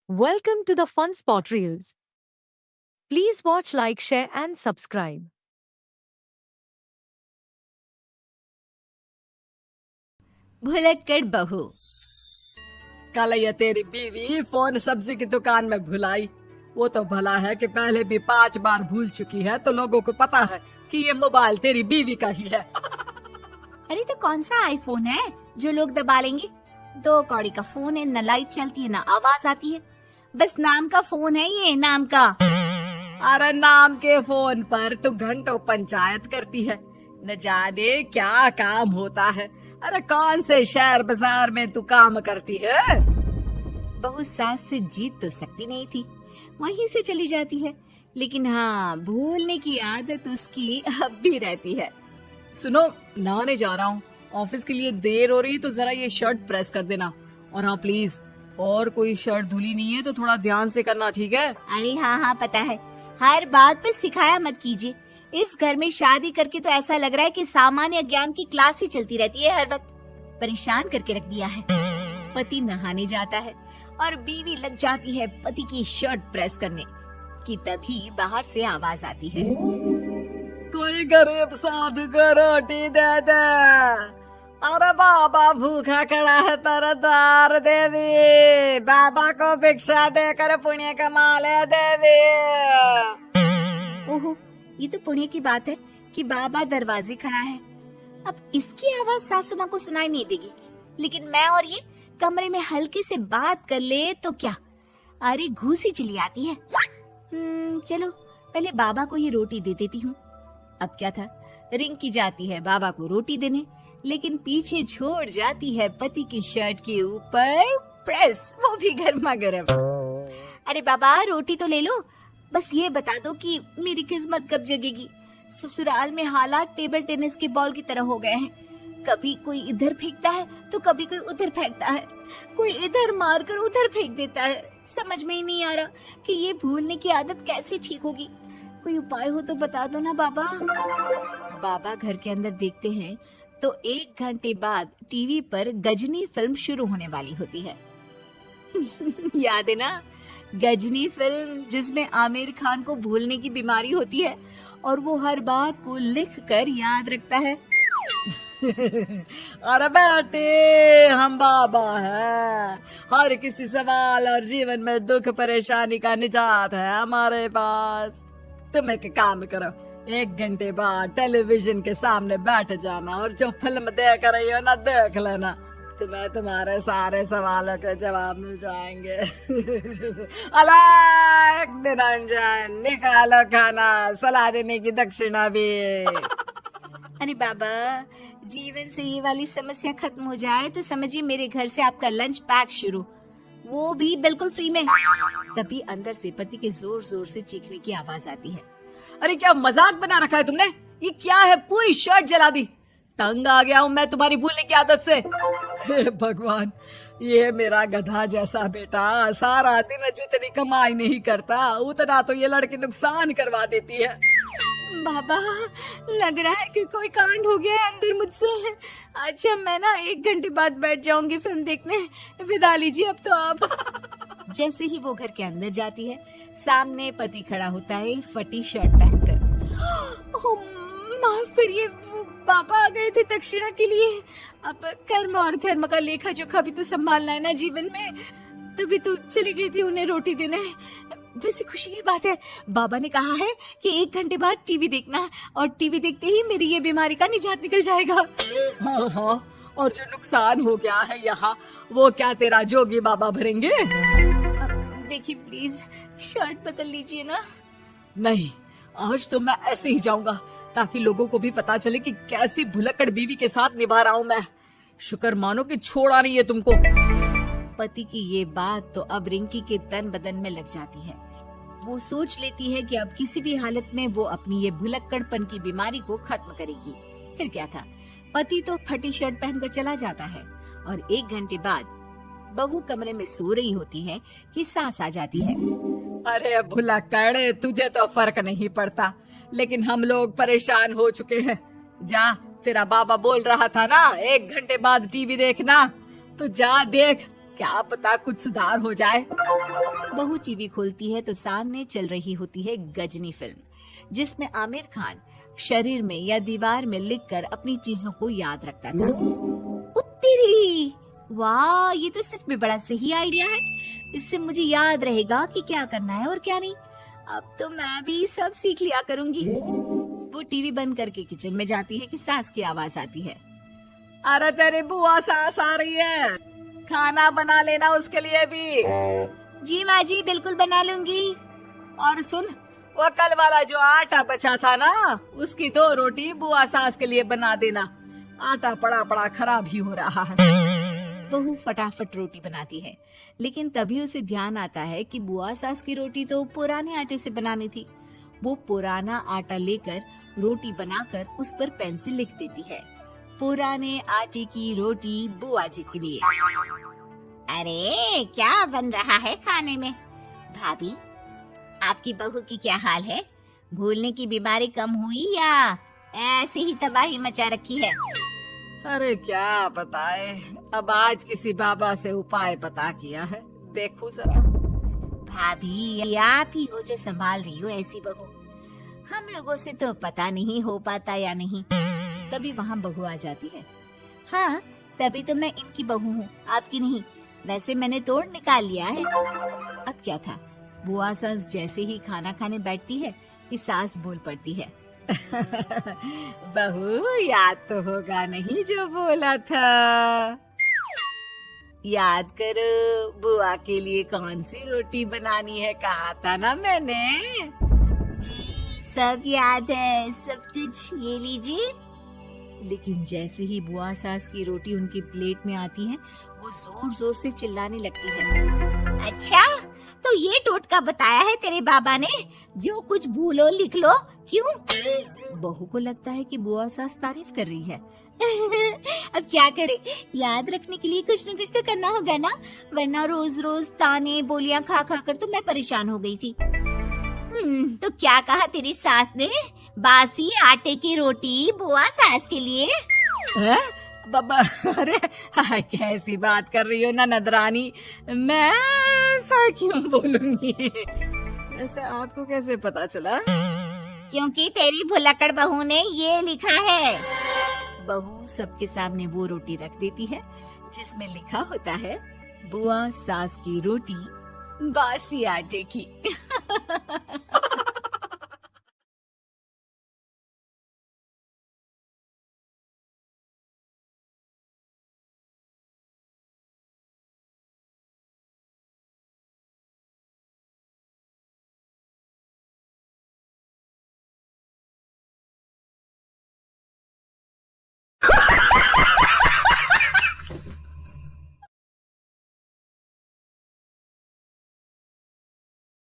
Welcome to the Fun Spot Reels. Please watch, like, share, and subscribe. भुलक्कड़ बहू। कल ये तेरी बीवी फोन सब्जी की दुकान में भुलाई। वो तो भला है कि पहले भी 5 बार भूल चुकी है, तो लोगों को पता है कि ये मोबाइल तेरी बीवी का ही है। अरे तो कौन सा आईफोन है जो लोग दबा लेंगे? 2 कौड़ी का फोन है, न लाइट चलती है, न आवाज आती है। बस नाम का फोन है, ये नाम का। अरे नाम के फोन पर तू घंटों पंचायत करती है, न जाने क्या काम होता है। अरे कौन से शहर बाजार में तू काम करती है? बहू सास से जीत तो सकती नहीं थी, वहीं से चली जाती है। लेकिन हाँ, भूलने की आदत उसकी अब भी रहती है। सुनो, नहाने जा रहा हूँ, ऑफिस के लिए देर हो रही, तो जरा ये शर्ट प्रेस कर देना। और हाँ प्लीज, और कोई शर्ट धुली नहीं है तो थोड़ा ध्यान से करना, ठीक है? अरे हाँ पता है, हर बात पर सिखाया मत कीजिए। इस घर में शादी करके तो ऐसा लग रहा है कि सामान्य ज्ञान की क्लास ही चलती रहती है। हर वक्त परेशान करके रख दिया है। पति नहाने जाता है और बीवी लग जाती है पति की शर्ट प्रेस करने कि तभी बाहर से आवाज आती है, कोई गरीब साधु को रोटी दे दे। अरे बाबा भूखा खड़ा है तेरा द्वार देवी, बाबा को भिक्षा देकर पुण्य कमा ले देवी। ओहो, ये तो पुण्य की बात है कि बाबा दरवाजे खड़ा है। अब इसकी आवाज सासू माँ को सुनाई नहीं देगी, लेकिन मैं और ये कमरे में हल्के से बात कर ले तो क्या, अरे घूसी चली आती है। चलो पहले बाबा को ये रोटी दे देती हूँ। अब क्या था, रिंग की जाती है बाबा को रोटी देने, लेकिन पीछे छोड़ जाती है पति की शर्ट के ऊपर प्रेस, वो भी गर्मा गर्म। अरे बाबा रोटी तो ले लो, बस ये बता दो कि मेरी किस्मत कब जगेगी। ससुराल में हालात टेबल टेनिस के बॉल की तरह हो गए हैं। कभी कोई इधर फेंकता है तो कभी कोई उधर फेंकता है, कोई इधर मारकर उधर फेंक देता है। समझ में ही नहीं आ रहा कि ये भूलने की आदत कैसे ठीक होगी। कोई उपाय हो तो बता दो ना बाबा। बाबा घर के अंदर देखते हैं तो 1 घंटे बाद टीवी पर गजनी फिल्म शुरू होने वाली होती है। याद है ना, गजनी फिल्म जिसमें आमिर खान को भूलने की बीमारी होती है और वो हर बात को लिख कर याद रखता है। अरे बेटे, हम बाबा हैं, हर किसी सवाल और जीवन में दुख परेशानी का निजात है हमारे पास। तुम एक काम करो, 1 घंटे बाद टेलीविजन के सामने बैठ जाना और जो फिल्म देख रही हो ना, देख लेना। तुम्हें तुम्हारे सारे सवालों के जवाब मिल जाएंगे। अलग निरंजन, निकालो खाना, सलाह देने की दक्षिणा भी। अरे बाबा, जीवन से ये वाली समस्या खत्म हो जाए तो समझिए मेरे घर से आपका लंच पैक शुरू, वो भी बिल्कुल फ्री में। तभी अंदर से पति के जोर जोर से चीखने की आवाज आती है। अरे क्या मजाक बना रखा है तुमने? ये क्या है, पूरी शर्ट जला दी। तंग आ गया हूँ मैं तुम्हारी भूलने की आदत से। हे भगवान, ये मेरा गधा जैसा बेटा सारा दिन जितनी कमाई नहीं करता उतना तो ये लड़की नुकसान करवा देती है। बाबा, लग रहा है कि कोई कांड हो गया है अंदर मुझसे। अच्छा मैं ना 1 घंटे बाद बैठ जाऊंगी फिल्म देखने, विदा लीजिए अब तो आप। जैसे ही वो घर के अंदर जाती है, सामने पति खड़ा होता है फटी शर्ट पहनकर। माफ करिए, पापा आ गए थे दक्षिणा के लिए। अब कर्म और धर्म का लेखा जोखा भी तो संभालना है ना जीवन में, तभी तो चली गई थी उन्हें रोटी देने। वैसे खुशी की बात है, बाबा ने कहा है कि 1 घंटे बाद टीवी देखना, और टीवी देखते ही मेरी ये बीमारी का निजात निकल जाएगा। हाँ, और जो नुकसान हो गया है यहाँ, वो क्या तेरा जोगी बाबा भरेंगे? देखिए प्लीज, शर्ट बदल लीजिए ना। नहीं, आज तो मैं ऐसे ही जाऊंगा, ताकि लोगों को भी पता चले कि कैसी भुलक्कड़ बीवी के साथ निभा रहा हूँ मैं। शुक्र मानो कि छोड़ा नहीं है तुमको। पति की ये बात तो अब रिंकी के तन बदन में लग जाती है। वो सोच लेती है कि अब किसी भी हालत में वो अपनी ये भुलक्कड़पन की बीमारी को खत्म करेगी। फिर क्या था, पति तो फटी शर्ट पहनकर चला जाता है और 1 घंटे बाद बहू कमरे में सो रही होती है कि सास आ जाती है। अरे भुलक्कड़, तुझे तो फर्क नहीं पड़ता, लेकिन हम लोग परेशान हो चुके हैं। जा, तेरा बाबा बोल रहा था ना 1 घंटे बाद टीवी देखना, तो जा देख, क्या पता कुछ सुधार हो जाए। बहू टीवी खोलती है तो सामने चल रही होती है गजनी फिल्म, जिसमें आमिर खान शरीर में या दीवार में लिखकर अपनी चीजों को याद रखता था। उत्तरी, वाह, ये तो सच में बड़ा सही आइडिया है। इससे मुझे याद रहेगा कि क्या करना है और क्या नहीं। अब तो मैं भी सब सीख लिया करूंगी। वो टीवी बंद करके किचन में जाती है कि सास की आवाज आती है। अरे तेरी बुआ सास आ रही है, खाना बना लेना उसके लिए भी। जी माँ जी, बिल्कुल बना लूंगी। और सुन, वो कल वाला जो आटा बचा था ना, उसकी 2 रोटी बुआ सास के लिए बना देना। आटा पड़ा पड़ा खराब ही हो रहा है। बहू फटाफट रोटी बनाती है, लेकिन तभी उसे ध्यान आता है कि बुआ सास की रोटी तो पुराने आटे से बनानी थी। वो पुराना आटा लेकर रोटी बनाकर उस पर पेन से लिख देती है, पुराने आटे की रोटी बुआ जी के लिए। अरे क्या बन रहा है खाने में? भाभी, आपकी बहू की क्या हाल है? भूलने की बीमारी कम हुई या ऐसे ही तबाही मचा रखी है? अरे क्या बताए, अब आज किसी बाबा से उपाय पता किया है, देखो जरा। भाभी, आप ही हो जो संभाल रही हो ऐसी बहू। हम लोगों से तो पता नहीं हो पाता या नहीं। तभी वहाँ बहू आ जाती है। हाँ, तभी तो मैं इनकी बहू हूँ, आपकी नहीं। वैसे मैंने तोड़ निकाल लिया है। अब क्या था, बुआ सास जैसे ही खाना खाने बैठती है कि सास बोल पड़ती है। बहू, याद तो होगा नहीं जो बोला था? याद करो, बुआ के लिए कौन सी रोटी बनानी है, कहा था ना मैंने। जी, सब याद है, सब कुछ, ये लीजिए। लेकिन जैसे ही बुआ सास की रोटी उनकी प्लेट में आती है, वो जोर जोर से चिल्लाने लगती है। अच्छा, तो ये टोटका बताया है तेरे बाबा ने, जो कुछ भूलो लिख लो, क्यों? बहू को लगता है कि बुआ सास तारीफ कर रही है। अब क्या करे, याद रखने के लिए कुछ न कुछ तो करना होगा ना, वरना रोज रोज ताने बोलियां खा खा कर तो मैं परेशान हो गई थी। तो क्या कहा तेरी सास ने? बासी आटे की रोटी बुआ सास के लिए? है? बाबा, अरे कैसी बात कर रही हो ननद रानी, मैं ऐसा क्यों बोलूंगी? ऐसे आपको कैसे पता चला? क्योंकि तेरी भुलक्कड़ बहू ने ये लिखा है। बहू सबके सामने वो रोटी रख देती है जिसमें लिखा होता है, बुआ सास की रोटी बासी आटे की।